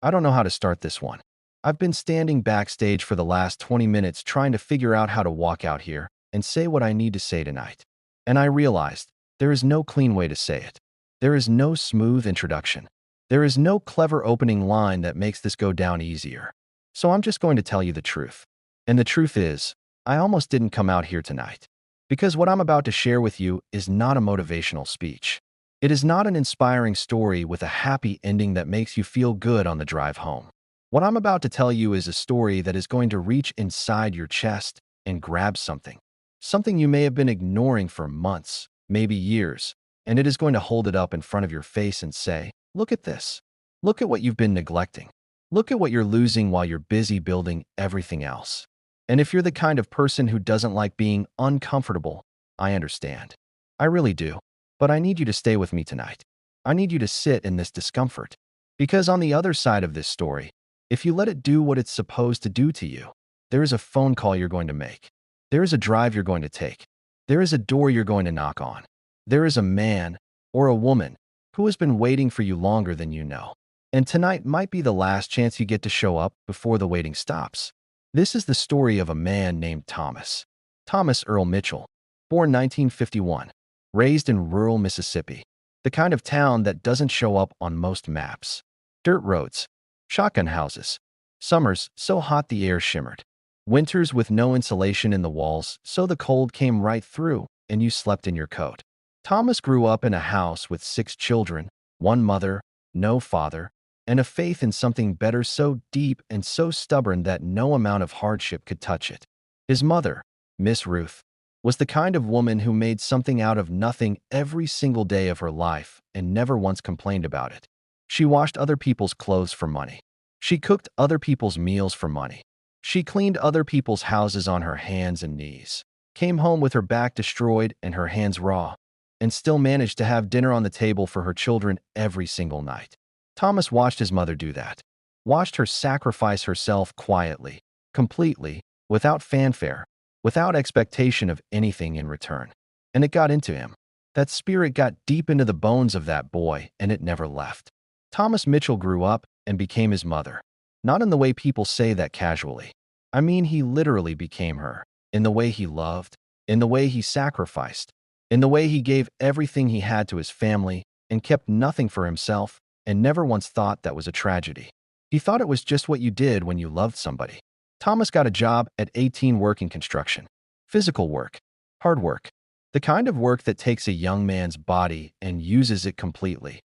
I don't know how to start this one. I've been standing backstage for the last 20 minutes trying to figure out how to walk out here and say what I need to say tonight. And I realized there is no clean way to say it. There is no smooth introduction. There is no clever opening line that makes this go down easier. So I'm just going to tell you the truth. And the truth is, I almost didn't come out here tonight. Because what I'm about to share with you is not a motivational speech. It is not an inspiring story with a happy ending that makes you feel good on the drive home. What I'm about to tell you is a story that is going to reach inside your chest and grab something. Something you may have been ignoring for months, maybe years, and it is going to hold it up in front of your face and say, "Look at this. Look at what you've been neglecting. Look at what you're losing while you're busy building everything else." And if you're the kind of person who doesn't like being uncomfortable, I understand. I really do. But I need you to stay with me tonight. I need you to sit in this discomfort. Because on the other side of this story, if you let it do what it's supposed to do to you, there is a phone call you're going to make. There is a drive you're going to take. There is a door you're going to knock on. There is a man or a woman who has been waiting for you longer than you know. And tonight might be the last chance you get to show up before the waiting stops. This is the story of a man named Thomas. Thomas Earl Mitchell, born 1951, raised in rural Mississippi, the kind of town that doesn't show up on most maps. Dirt roads, shotgun houses, summers so hot the air shimmered, winters with no insulation in the walls so the cold came right through and you slept in your coat. Thomas grew up in a house with 6 children, 1 mother, no father, and a faith in something better so deep and so stubborn that no amount of hardship could touch it. His mother, Miss Ruth, was the kind of woman who made something out of nothing every single day of her life and never once complained about it. She washed other people's clothes for money. She cooked other people's meals for money. She cleaned other people's houses on her hands and knees, came home with her back destroyed and her hands raw, and still managed to have dinner on the table for her children every single night. Thomas watched his mother do that, watched her sacrifice herself quietly, completely, without fanfare, without expectation of anything in return. And it got into him. That spirit got deep into the bones of that boy, and it never left. Thomas Mitchell grew up and became his mother. Not in the way people say that casually. I mean, he literally became her. In the way he loved, in the way he sacrificed, in the way he gave everything he had to his family and kept nothing for himself, and never once thought that was a tragedy. He thought it was just what you did when you loved somebody. Thomas got a job at 18 working construction. Physical work, hard work, the kind of work that takes a young man's body and uses it completely.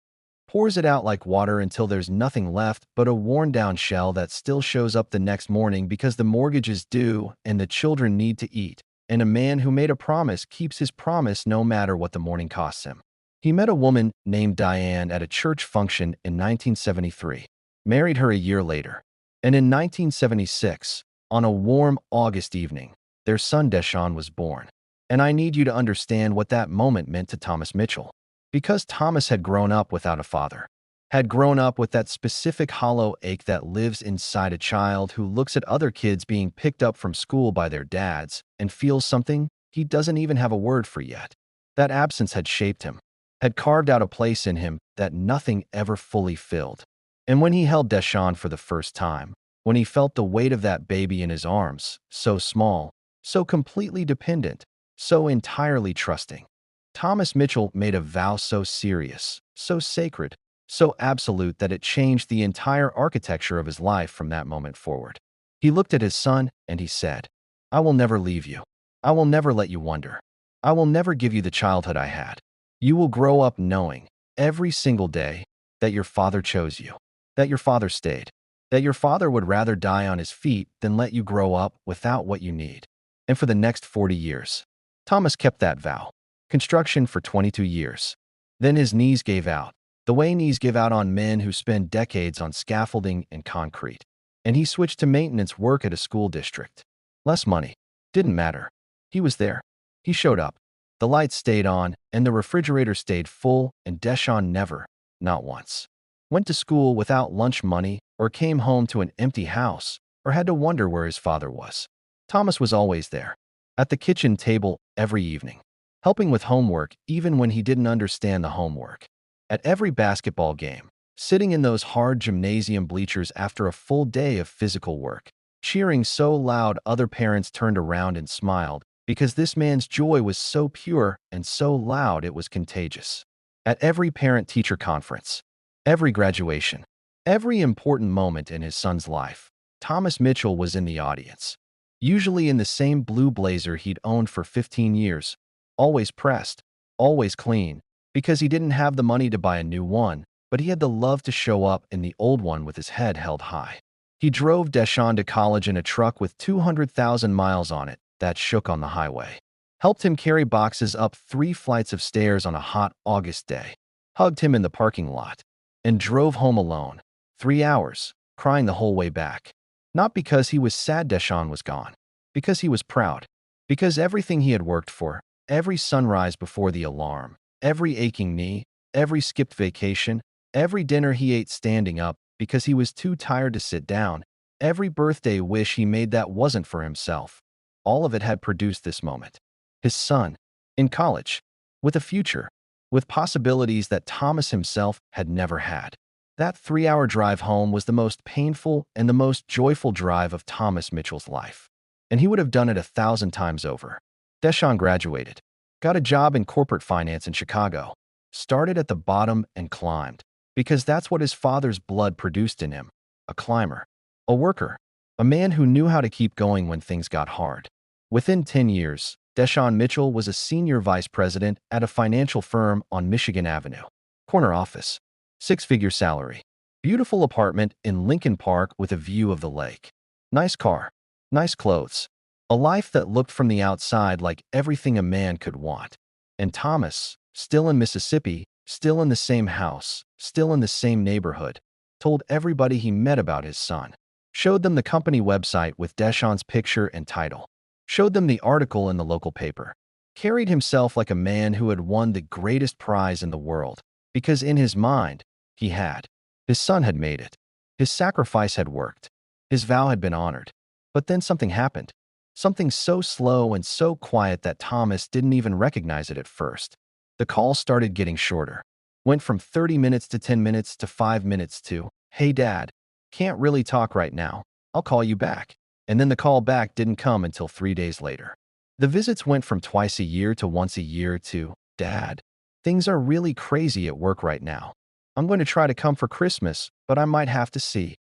Pours it out like water until there's nothing left but a worn-down shell that still shows up the next morning because the mortgage is due and the children need to eat, and a man who made a promise keeps his promise no matter what the morning costs him. He met a woman named Diane at a church function in 1973, married her a year later, and in 1976, on a warm August evening, their son Deshaun was born. And I need you to understand what that moment meant to Thomas Mitchell. Because Thomas had grown up without a father, had grown up with that specific hollow ache that lives inside a child who looks at other kids being picked up from school by their dads and feels something he doesn't even have a word for yet. That absence had shaped him, had carved out a place in him that nothing ever fully filled. And when he held Deshaun for the first time, when he felt the weight of that baby in his arms, so small, so completely dependent, so entirely trusting, Thomas Mitchell made a vow so serious, so sacred, so absolute that it changed the entire architecture of his life from that moment forward. He looked at his son and he said, "I will never leave you. I will never let you wonder. I will never give you the childhood I had. You will grow up knowing, every single day, that your father chose you, that your father stayed, that your father would rather die on his feet than let you grow up without what you need." And for the next 40 years, Thomas kept that vow. Construction for 22 years. Then his knees gave out, the way knees give out on men who spend decades on scaffolding and concrete. And he switched to maintenance work at a school district. Less money. Didn't matter. He was there. He showed up. The lights stayed on, and the refrigerator stayed full, and Deshaun never, not once, went to school without lunch money, or came home to an empty house, or had to wonder where his father was. Thomas was always there, at the kitchen table every evening, helping with homework even when he didn't understand the homework, at every basketball game, sitting in those hard gymnasium bleachers after a full day of physical work, cheering so loud other parents turned around and smiled, because this man's joy was so pure and so loud it was contagious. At every parent-teacher conference, every graduation, every important moment in his son's life, Thomas Mitchell was in the audience, usually in the same blue blazer he'd owned for 15 years, always pressed, always clean, because he didn't have the money to buy a new one, but he had the love to show up in the old one with his head held high. He drove Deshaun to college in a truck with 200,000 miles on it that shook on the highway, helped him carry boxes up 3 flights of stairs on a hot August day, hugged him in the parking lot, and drove home alone, 3 hours, crying the whole way back. Not because he was sad Deshaun was gone, because he was proud, because everything he had worked for, every sunrise before the alarm, every aching knee, every skipped vacation, every dinner he ate standing up because he was too tired to sit down, every birthday wish he made that wasn't for himself, all of it had produced this moment. His son, in college, with a future, with possibilities that Thomas himself had never had. That 3-hour drive home was the most painful and the most joyful drive of Thomas Mitchell's life. And he would have done it 1,000 times over. Deshaun graduated, got a job in corporate finance in Chicago, started at the bottom and climbed, because that's what his father's blood produced in him, a climber, a worker, a man who knew how to keep going when things got hard. Within 10 years, Deshaun Mitchell was a senior vice president at a financial firm on Michigan Avenue. Corner office, 6-figure salary, beautiful apartment in Lincoln Park with a view of the lake. Nice car, nice clothes, a life that looked from the outside like everything a man could want. And Thomas, still in Mississippi, still in the same house, still in the same neighborhood, told everybody he met about his son, showed them the company website with Deshaun's picture and title, showed them the article in the local paper, carried himself like a man who had won the greatest prize in the world, because in his mind, he had. His son had made it. His sacrifice had worked. His vow had been honored. But then something happened. Something so slow and so quiet that Thomas didn't even recognize it at first. The call started getting shorter. Went from 30 minutes to 10 minutes to 5 minutes to, "Hey Dad, can't really talk right now. I'll call you back." And then the call back didn't come until 3 days later. The visits went from twice a year to once a year to, "Dad, things are really crazy at work right now. I'm going to try to come for Christmas, but I might have to see."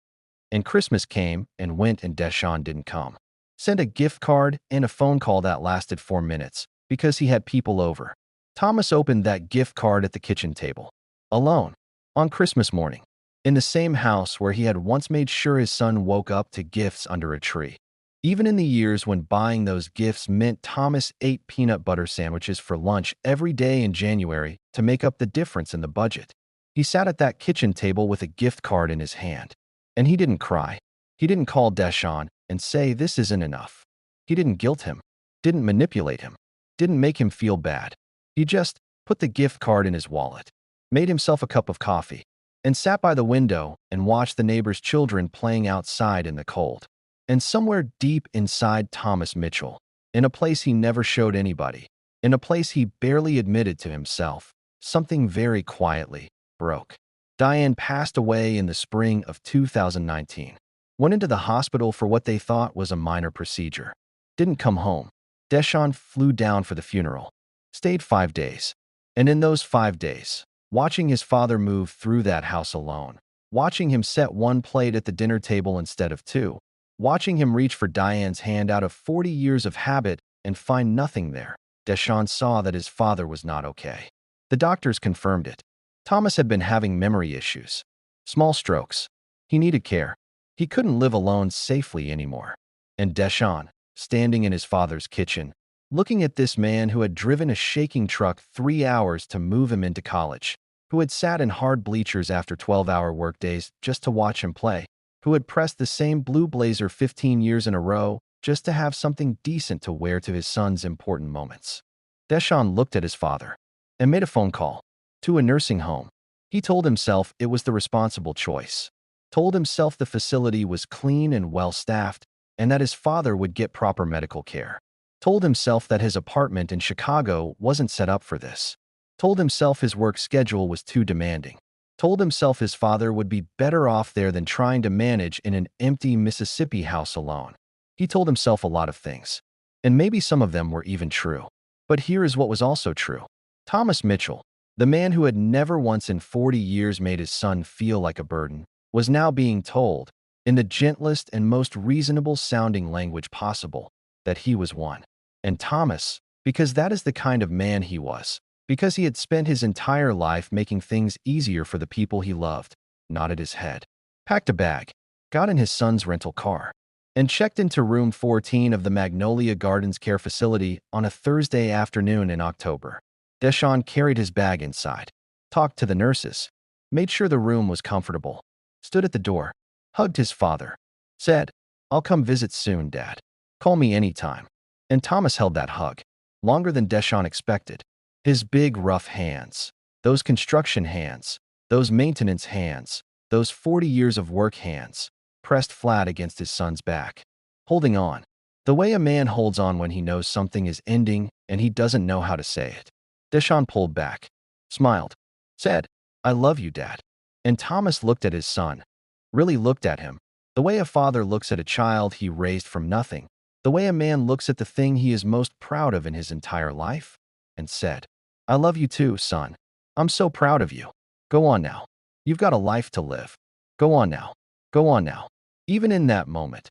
And Christmas came and went and Deshaun didn't come. Sent a gift card and a phone call that lasted 4 minutes because he had people over. Thomas opened that gift card at the kitchen table, alone, on Christmas morning, in the same house where he had once made sure his son woke up to gifts under a tree. Even in the years when buying those gifts meant Thomas ate peanut butter sandwiches for lunch every day in January to make up the difference in the budget. He sat at that kitchen table with a gift card in his hand. And he didn't cry. He didn't call Deshaun and say this isn't enough. He didn't guilt him, didn't manipulate him, didn't make him feel bad. He just put the gift card in his wallet, made himself a cup of coffee, and sat by the window and watched the neighbors' children playing outside in the cold. And somewhere deep inside Thomas Mitchell, in a place he never showed anybody, in a place he barely admitted to himself, something very quietly broke. Diane passed away in the spring of 2019. Went into the hospital for what they thought was a minor procedure. Didn't come home. Deshaun flew down for the funeral. Stayed 5 days. And in those 5 days, watching his father move through that house alone, watching him set 1 plate at the dinner table instead of 2, watching him reach for Diane's hand out of 40 years of habit and find nothing there, Deshaun saw that his father was not okay. The doctors confirmed it. Thomas had been having memory issues. Small strokes. He needed care. He couldn't live alone safely anymore. And Deshaun, standing in his father's kitchen, looking at this man who had driven a shaking truck 3 hours to move him into college, who had sat in hard bleachers after 12-hour workdays just to watch him play, who had pressed the same blue blazer 15 years in a row just to have something decent to wear to his son's important moments. Deshaun looked at his father and made a phone call to a nursing home. He told himself it was the responsible choice, told himself the facility was clean and well-staffed, and that his father would get proper medical care. Told himself that his apartment in Chicago wasn't set up for this. Told himself his work schedule was too demanding. Told himself his father would be better off there than trying to manage in an empty Mississippi house alone. He told himself a lot of things, and maybe some of them were even true. But here is what was also true. Thomas Mitchell, the man who had never once in 40 years made his son feel like a burden, was now being told, in the gentlest and most reasonable-sounding language possible, that he was one. And Thomas, because that is the kind of man he was, because he had spent his entire life making things easier for the people he loved, nodded his head, packed a bag, got in his son's rental car, and checked into room 14 of the Magnolia Gardens Care Facility on a Thursday afternoon in October. Deshaun carried his bag inside, talked to the nurses, made sure the room was comfortable, stood at the door, hugged his father, said, "I'll come visit soon, Dad. Call me anytime." And Thomas held that hug, longer than Deshaun expected. His big, rough hands, those construction hands, those maintenance hands, those 40 years of work hands, pressed flat against his son's back, holding on, the way a man holds on when he knows something is ending and he doesn't know how to say it. Deshaun pulled back, smiled, said, "I love you, Dad." And Thomas looked at his son, really looked at him, the way a father looks at a child he raised from nothing, the way a man looks at the thing he is most proud of in his entire life, and said, "I love you too, son. I'm so proud of you. Go on now. You've got a life to live. Go on now. Go on now." Even in that moment,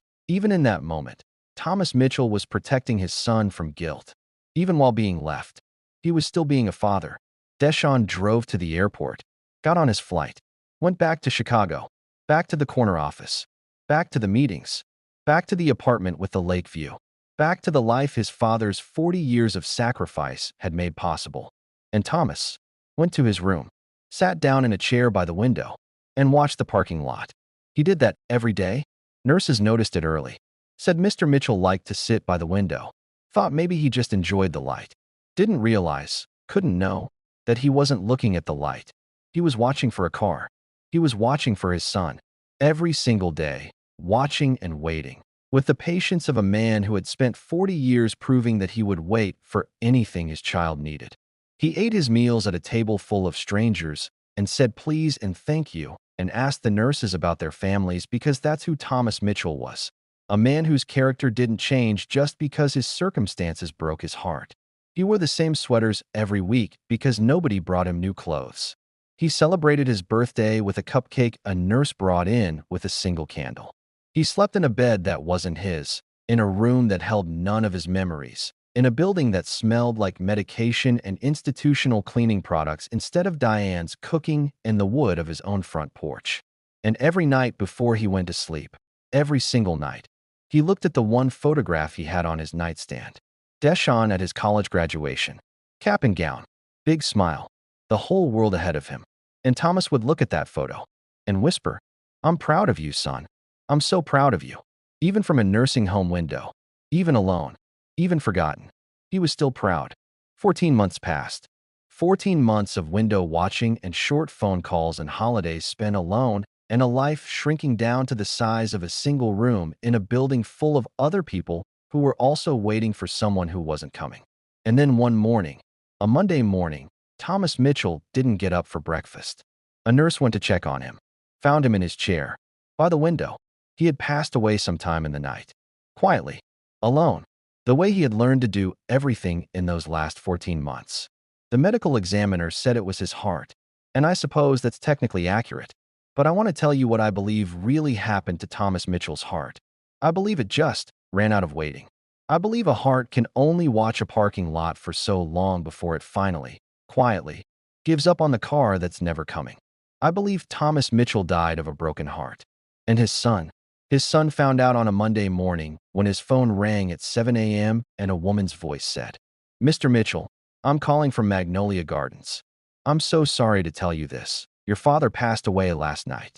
Thomas Mitchell was protecting his son from guilt. Even while being left, he was still being a father. Deshaun drove to the airport, got on his flight, went back to Chicago, back to the corner office, back to the meetings, back to the apartment with the lake view, back to the life his father's 40 years of sacrifice had made possible. And Thomas went to his room, sat down in a chair by the window, and watched the parking lot. He did that every day. Nurses noticed it early, said Mr. Mitchell liked to sit by the window, thought maybe he just enjoyed the light, didn't realize, couldn't know, that he wasn't looking at the light. He was watching for a car. He was watching for his son. Every single day, watching and waiting, with the patience of a man who had spent 40 years proving that he would wait for anything his child needed. He ate his meals at a table full of strangers and said please and thank you and asked the nurses about their families because that's who Thomas Mitchell was, a man whose character didn't change just because his circumstances broke his heart. He wore the same sweaters every week because nobody brought him new clothes. He celebrated his birthday with a cupcake a nurse brought in with a single candle. He slept in a bed that wasn't his, in a room that held none of his memories, in a building that smelled like medication and institutional cleaning products instead of Diane's cooking and the wood of his own front porch. And every night before he went to sleep, every single night, he looked at the one photograph he had on his nightstand. Deshaun at his college graduation, cap and gown, big smile, the whole world ahead of him. And Thomas would look at that photo and whisper, "I'm proud of you, son. I'm so proud of you." Even from a nursing home window, even alone, even forgotten, he was still proud. 14 months passed. 14 months of window watching and short phone calls and holidays spent alone, and a life shrinking down to the size of a single room in a building full of other people who were also waiting for someone who wasn't coming. And then one morning, a Monday morning, Thomas Mitchell didn't get up for breakfast. A nurse went to check on him, found him in his chair, by the window. He had passed away sometime in the night, quietly, alone, the way he had learned to do everything in those last 14 months. The medical examiner said it was his heart, and I suppose that's technically accurate, but I want to tell you what I believe really happened to Thomas Mitchell's heart. I believe it just ran out of waiting. I believe a heart can only watch a parking lot for so long before it finally, quietly, gives up on the car that's never coming. I believe Thomas Mitchell died of a broken heart. And his son found out on a Monday morning when his phone rang at 7 a.m. and a woman's voice said, "Mr. Mitchell, I'm calling from Magnolia Gardens. I'm so sorry to tell you this. Your father passed away last night."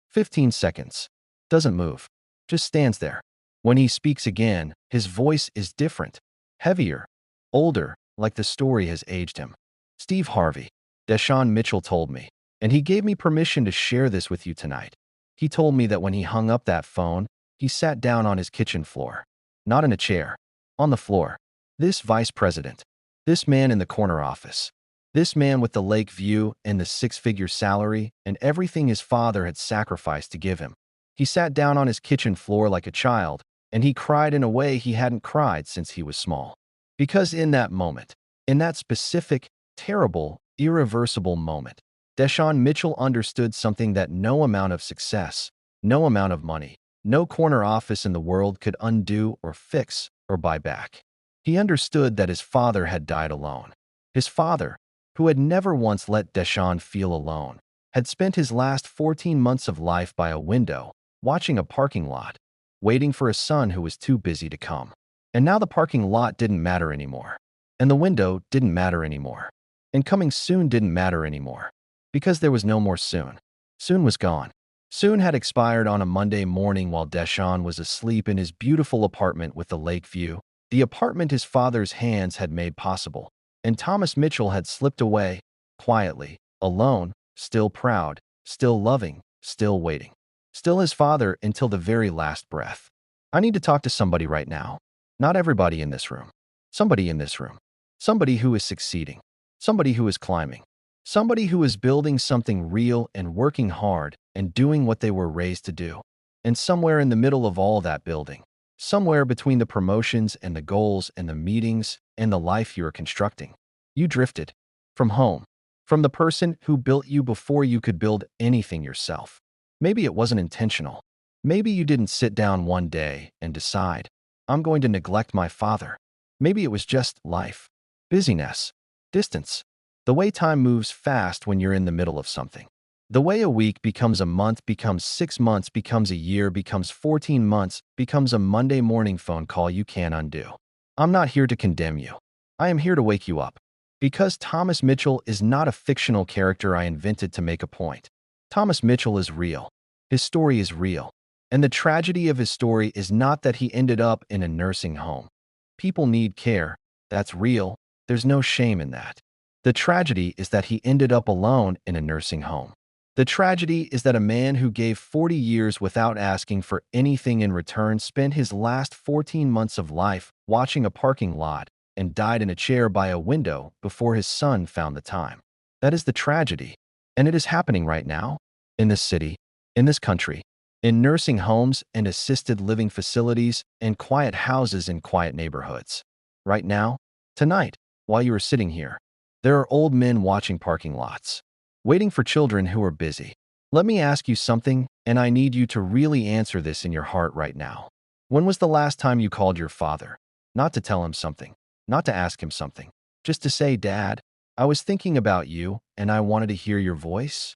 15 seconds. Doesn't move. Just stands there. When he speaks again, his voice is different, heavier, older, like the story has aged him. "Steve Harvey," Deshaun Mitchell told me, and he gave me permission to share this with you tonight. He told me that when he hung up that phone, he sat down on his kitchen floor, not in a chair, on the floor. This vice president, this man in the corner office, This man with the lake view and the six-figure salary and everything his father had sacrificed to give him. He sat down on his kitchen floor like a child, and he cried in a way he hadn't cried since he was small. Because in that moment, in that specific, terrible, irreversible moment, Deshaun Mitchell understood something that no amount of success, no amount of money, no corner office in the world could undo or fix or buy back. He understood that his father had died alone. His father, who had never once let Deshaun feel alone, had spent his last 14 months of life by a window, watching a parking lot, waiting for a son who was too busy to come. And now the parking lot didn't matter anymore. And the window didn't matter anymore. And coming soon didn't matter anymore. Because there was no more soon. Soon was gone. Soon had expired on a Monday morning while Deshaun was asleep in his beautiful apartment with the lake view, the apartment his father's hands had made possible. And Thomas Mitchell had slipped away, quietly, alone, still proud, still loving, still waiting. Still his father until the very last breath. I need to talk to somebody right now. Not everybody in this room. Somebody in this room. Somebody who is succeeding. Somebody who is climbing. Somebody who is building something real and working hard and doing what they were raised to do. And somewhere in the middle of all that building, somewhere between the promotions and the goals and the meetings and the life you are constructing, you drifted from home, from the person who built you before you could build anything yourself. Maybe it wasn't intentional. Maybe you didn't sit down one day and decide, I'm going to neglect my father. Maybe it was just life, busyness, distance. The way time moves fast when you're in the middle of something. The way a week becomes a month, becomes 6 months, becomes a year, becomes 14 months, becomes a Monday morning phone call you can't undo. I'm not here to condemn you. I am here to wake you up. Because Thomas Mitchell is not a fictional character I invented to make a point. Thomas Mitchell is real. His story is real. And the tragedy of his story is not that he ended up in a nursing home. People need care. That's real. There's no shame in that. The tragedy is that he ended up alone in a nursing home. The tragedy is that a man who gave 40 years without asking for anything in return spent his last 14 months of life watching a parking lot and died in a chair by a window before his son found the time. That is the tragedy. And it is happening right now, in this city, in this country, in nursing homes and assisted living facilities and quiet houses in quiet neighborhoods. Right now, tonight, while you are sitting here, there are old men watching parking lots, waiting for children who are busy. Let me ask you something, and I need you to really answer this in your heart right now. When was the last time you called your father? Not to tell him something, not to ask him something, just to say, Dad, I was thinking about you and I wanted to hear your voice?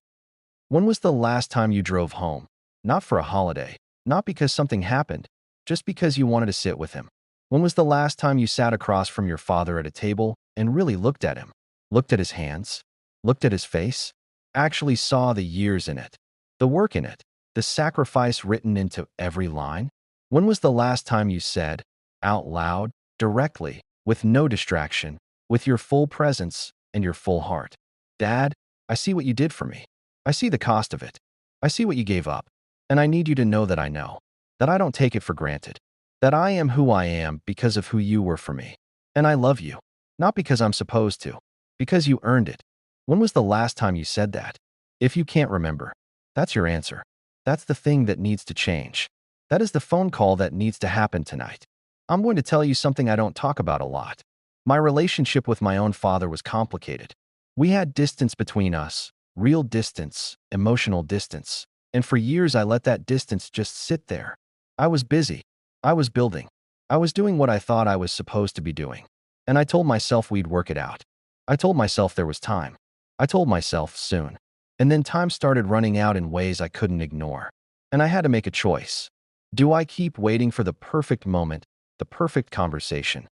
When was the last time you drove home? Not for a holiday, not because something happened, just because you wanted to sit with him. When was the last time you sat across from your father at a table and really looked at him? Looked at his hands? Looked at his face? Actually saw the years in it, the work in it, the sacrifice written into every line? When was the last time you said, out loud, directly, with no distraction, with your full presence and your full heart, Dad, I see what you did for me. I see the cost of it. I see what you gave up. And I need you to know, that I don't take it for granted, that I am who I am because of who you were for me. And I love you, not because I'm supposed to, because you earned it. When was the last time you said that? If you can't remember, that's your answer. That's the thing that needs to change. That is the phone call that needs to happen tonight. I'm going to tell you something I don't talk about a lot. My relationship with my own father was complicated. We had distance between us, real distance, emotional distance. And for years I let that distance just sit there. I was busy. I was building. I was doing what I thought I was supposed to be doing. And I told myself we'd work it out. I told myself there was time. I told myself soon. And then time started running out in ways I couldn't ignore. And I had to make a choice. Do I keep waiting for the perfect moment, the perfect conversation,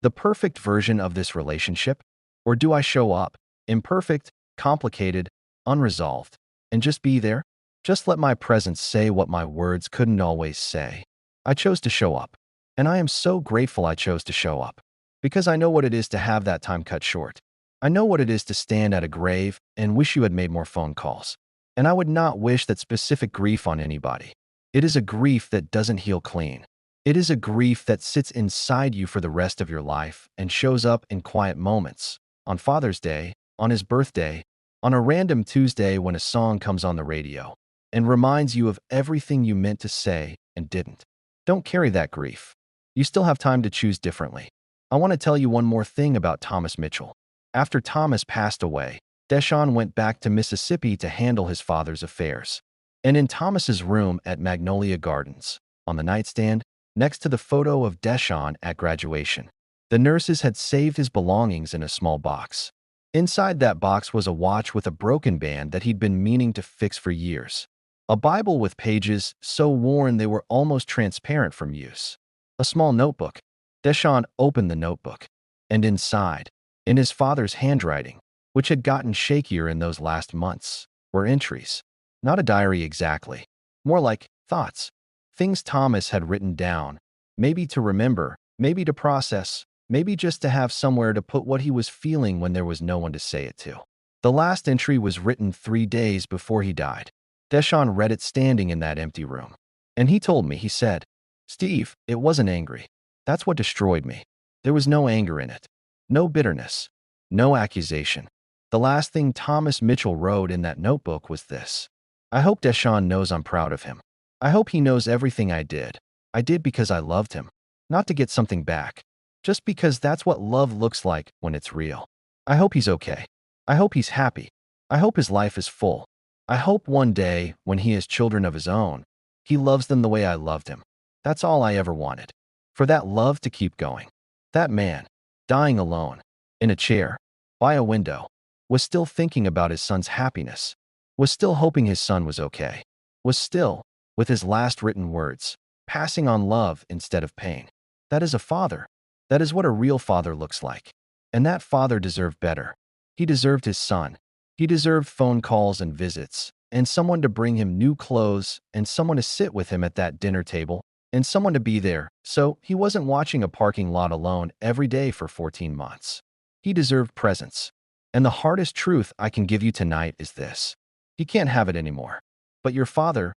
the perfect version of this relationship? Or do I show up, imperfect, complicated, unresolved, and just be there? Just let my presence say what my words couldn't always say. I chose to show up. And I am so grateful I chose to show up. Because I know what it is to have that time cut short. I know what it is to stand at a grave and wish you had made more phone calls. And I would not wish that specific grief on anybody. It is a grief that doesn't heal clean. It is a grief that sits inside you for the rest of your life and shows up in quiet moments. On Father's Day, on his birthday, on a random Tuesday when a song comes on the radio and reminds you of everything you meant to say and didn't. Don't carry that grief. You still have time to choose differently. I want to tell you one more thing about Thomas Mitchell. After Thomas passed away, Deshaun went back to Mississippi to handle his father's affairs. And in Thomas's room at Magnolia Gardens, on the nightstand, next to the photo of Deshaun at graduation, the nurses had saved his belongings in a small box. Inside that box was a watch with a broken band that he'd been meaning to fix for years, a Bible with pages so worn they were almost transparent from use, a small notebook. Deshaun opened the notebook, and inside, in his father's handwriting, which had gotten shakier in those last months, were entries. Not a diary exactly, more like thoughts. Things Thomas had written down, maybe to remember, maybe to process, maybe just to have somewhere to put what he was feeling when there was no one to say it to. The last entry was written 3 days before he died. Deshaun read it standing in that empty room. And he told me, he said, "Steve, it wasn't angry. That's what destroyed me. There was no anger in it. No bitterness. No accusation." The last thing Thomas Mitchell wrote in that notebook was this: "I hope Deshaun knows I'm proud of him. I hope he knows everything I did because I loved him, not to get something back, just because that's what love looks like when it's real. I hope he's okay. I hope he's happy. I hope his life is full. I hope one day, when he has children of his own, he loves them the way I loved him. That's all I ever wanted. For that love to keep going." That man, dying alone, in a chair, by a window, was still thinking about his son's happiness, was still hoping his son was okay, was still, with his last written words, passing on love instead of pain. That is a father. That is what a real father looks like. And that father deserved better. He deserved his son. He deserved phone calls and visits, and someone to bring him new clothes, and someone to sit with him at that dinner table, and someone to be there, so he wasn't watching a parking lot alone every day for 14 months. He deserved presence. And the hardest truth I can give you tonight is this: he can't have it anymore. But your father,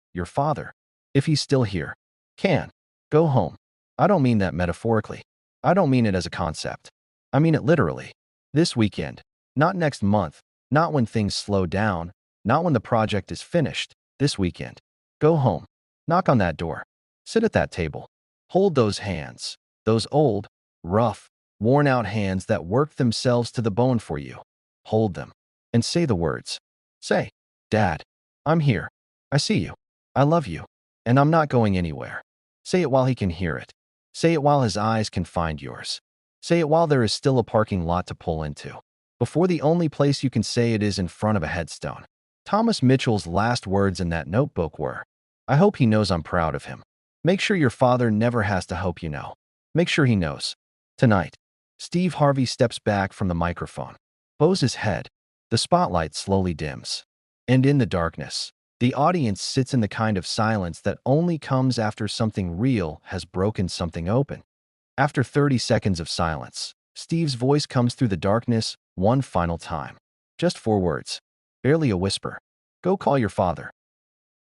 if he's still here, can. Go home. I don't mean that metaphorically. I don't mean it as a concept. I mean it literally. This weekend. Not next month. Not when things slow down. Not when the project is finished. This weekend. Go home. Knock on that door. Sit at that table. Hold those hands. Those old, rough, worn-out hands that worked themselves to the bone for you. Hold them. And say the words. Say, "Dad, I'm here. I see you. I love you. And I'm not going anywhere." Say it while he can hear it. Say it while his eyes can find yours. Say it while there is still a parking lot to pull into, before the only place you can say it is in front of a headstone. Thomas Mitchell's last words in that notebook were, "I hope he knows I'm proud of him." Make sure your father never has to hope you know. Make sure he knows. Tonight, Steve Harvey steps back from the microphone, bows his head. The spotlight slowly dims. And in the darkness, the audience sits in the kind of silence that only comes after something real has broken something open. After 30 seconds of silence, Steve's voice comes through the darkness one final time. Just 4 words. Barely a whisper. "Go call your father."